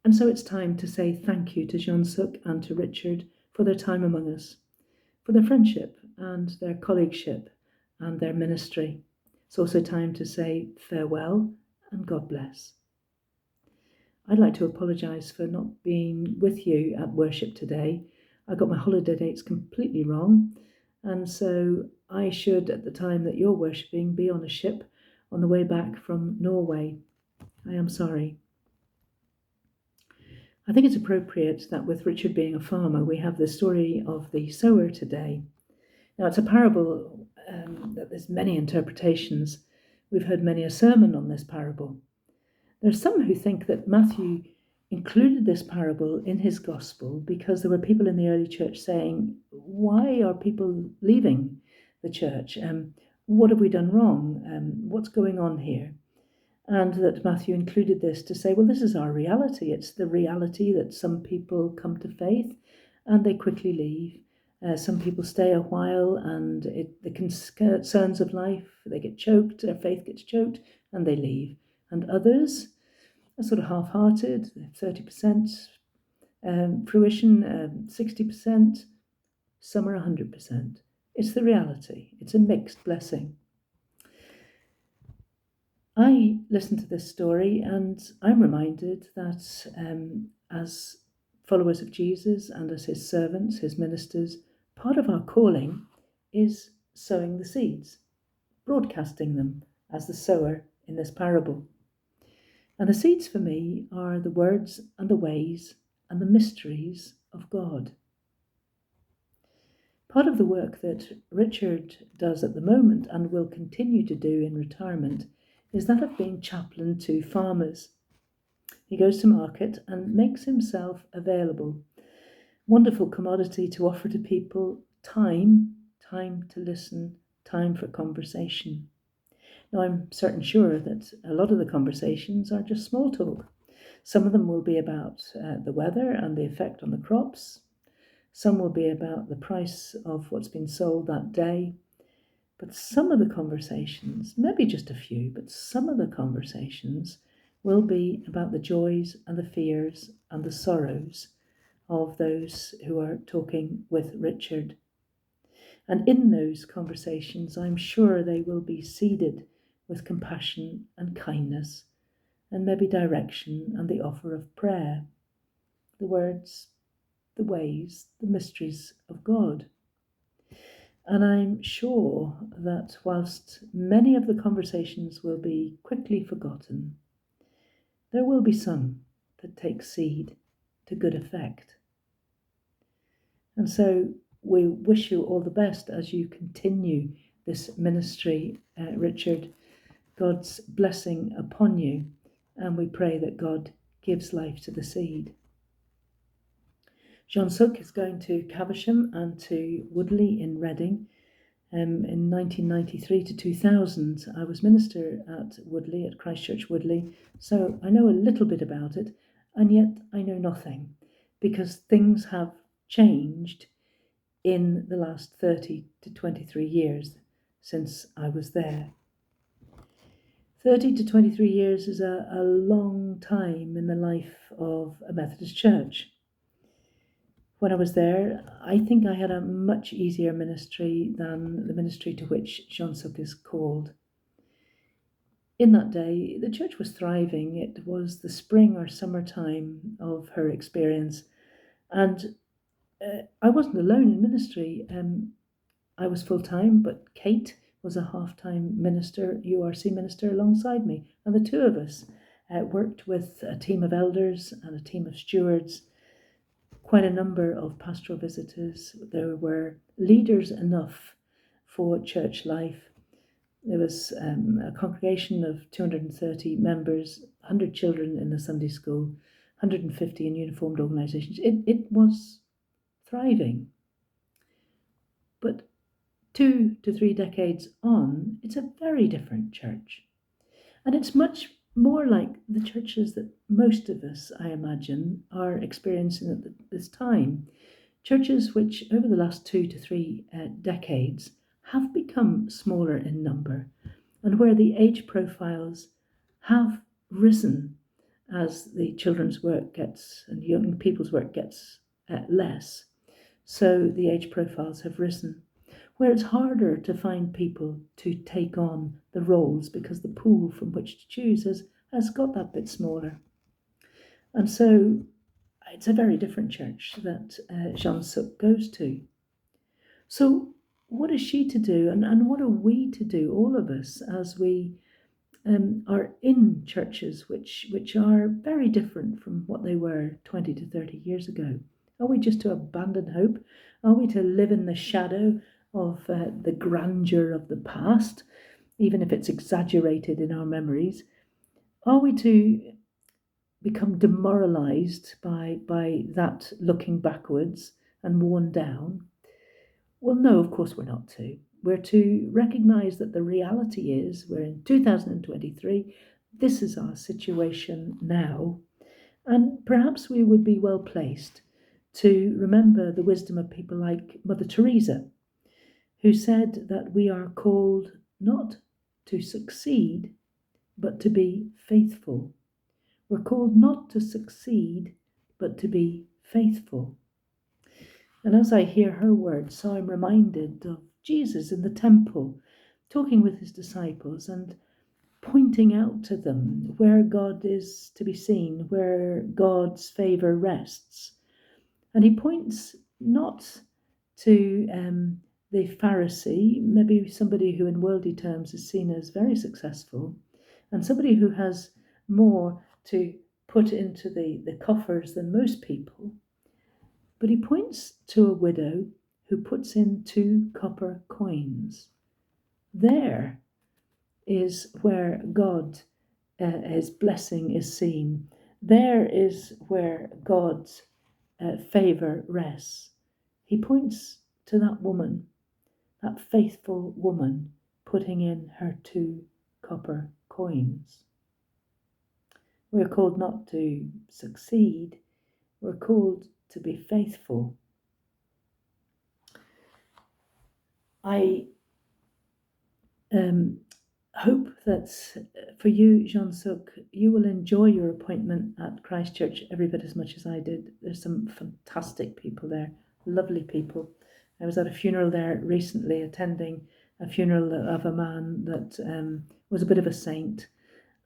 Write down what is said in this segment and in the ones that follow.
And so it's time to say thank you to Jean Suk and to Richard for their time among us, for their friendship and their colleagueship and their ministry. It's also time to say farewell and God bless. I'd like to apologise for not being with you at worship today. I got my holiday dates completely wrong, and so I should, at the time that you're worshipping, be on a ship on the way back from Norway. I am sorry. I think it's appropriate that with Richard being a farmer, we have the story of the sower today. Now, it's a parable that there's many interpretations. We've heard many a sermon on this parable. There's some who think that Matthew included this parable in his gospel because there were people in the early church saying, why are people leaving the church? What have we done wrong? What's going on here? And that Matthew included this to say, well, this is our reality. It's the reality that some people come to faith and they quickly leave. Some people stay a while and the concerns of life, they get choked, their faith gets choked and they leave. And others are sort of half-hearted, 30% fruition, 60%, some are 100%. It's the reality. It's a mixed blessing. I listen to this story and I'm reminded that as followers of Jesus and as his servants, his ministers, part of our calling is sowing the seeds, broadcasting them as the sower in this parable. And the seeds for me are the words and the ways and the mysteries of God. Part of the work that Richard does at the moment and will continue to do in retirement is that of being chaplain to farmers. He goes to market and makes himself available. Wonderful commodity to offer to people, time to listen, time for conversation. Now, I'm sure that a lot of the conversations are just small talk. Some of them will be about the weather and the effect on the crops. Some will be about the price of what's been sold that day. But some of the conversations, maybe just a few, but some of the conversations will be about the joys and the fears and the sorrows of those who are talking with Richard. And in those conversations, I'm sure they will be seeded with compassion and kindness, and maybe direction and the offer of prayer, the words, the ways, the mysteries of God. And I'm sure that whilst many of the conversations will be quickly forgotten, there will be some that take seed to good effect. And so we wish you all the best as you continue this ministry, Richard. God's blessing upon you, and we pray that God gives life to the seed. Jean Suk is going to Caversham and to Woodley in Reading. In 1993 to 2000, I was minister at Woodley, at Christchurch Woodley, so I know a little bit about it, and yet I know nothing, because things have changed in the last 30 to 23 years since I was there. 30 to 23 years is a long time in the life of a Methodist church. When I was there, I think I had a much easier ministry than the ministry to which Jean Suk is called. In that day, the church was thriving. It was the spring or summertime of her experience. And I wasn't alone in ministry. I was full-time, but Kate was a half-time minister, URC minister alongside me. And the two of us worked with a team of elders and a team of stewards, quite a number of pastoral visitors. There were leaders enough for church life. There was a congregation of 230 members, 100 children in the Sunday school, 150 in uniformed organisations. It was thriving. But 2 to 3 decades on, it's a very different church. And it's much more like the churches that most of us, I imagine, are experiencing at this time. Churches which, over the last 2 to 3 decades, have become smaller in number, and where the age profiles have risen as the children's work gets and young people's work gets less, so the age profiles have risen, where it's harder to find people to take on the roles because the pool from which to choose has got that bit smaller. And so it's a very different church that Jean Suk goes to. So what is she to do, and what are we to do, all of us, as we are in churches which are very different from what they were 20 to 30 years ago? Are we just to abandon hope? Are we to live in the shadow of the grandeur of the past, even if it's exaggerated in our memories? Are we to become demoralized by that looking backwards and worn down? Well, no, of course we're not to. We're to recognize that the reality is we're in 2023. This is our situation now. And perhaps we would be well placed to remember the wisdom of people like Mother Teresa, who said that we are called not to succeed, but to be faithful. We're called not to succeed, but to be faithful. And as I hear her words, so I'm reminded of Jesus in the temple, talking with his disciples and pointing out to them where God is to be seen, where God's favour rests. And he points not to the Pharisee, maybe somebody who in worldly terms is seen as very successful, and somebody who has more to put into the coffers than most people. But he points to a widow who puts in 2 copper coins. There is where God, his blessing is seen. There is where God's favour rests. He points to that woman, that faithful woman, putting in her 2 copper coins. We're called not to succeed, we're called to be faithful. I hope that for you, Jean Suk, you will enjoy your appointment at Christchurch every bit as much as I did. There's some fantastic people there, lovely people. I was at a funeral there recently, attending a funeral of a man that was a bit of a saint.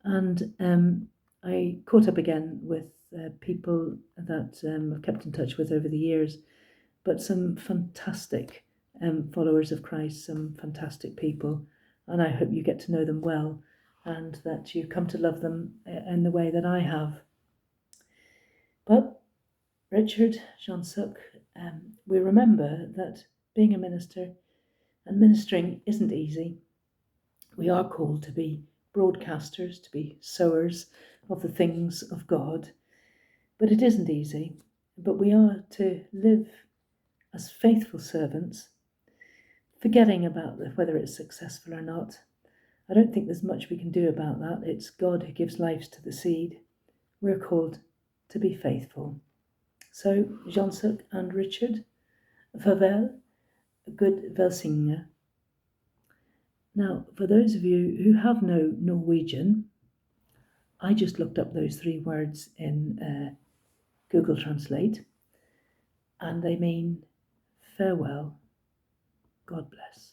And I caught up again with people that I've kept in touch with over the years, but some fantastic followers of Christ, some fantastic people. And I hope you get to know them well and that you come to love them in the way that I have. But Richard, Jean Suk, we remember that being a minister and ministering isn't easy. We are called to be broadcasters, to be sowers of the things of God, but it isn't easy. But we are to live as faithful servants, forgetting about whether it's successful or not. I don't think there's much we can do about that. It's God who gives life to the seed. We're called to be faithful. So, Jean Suk and Richard, farewell, good velsigne. Now, for those of you who have no Norwegian, I just looked up those 3 words in Google Translate, and they mean farewell, God bless.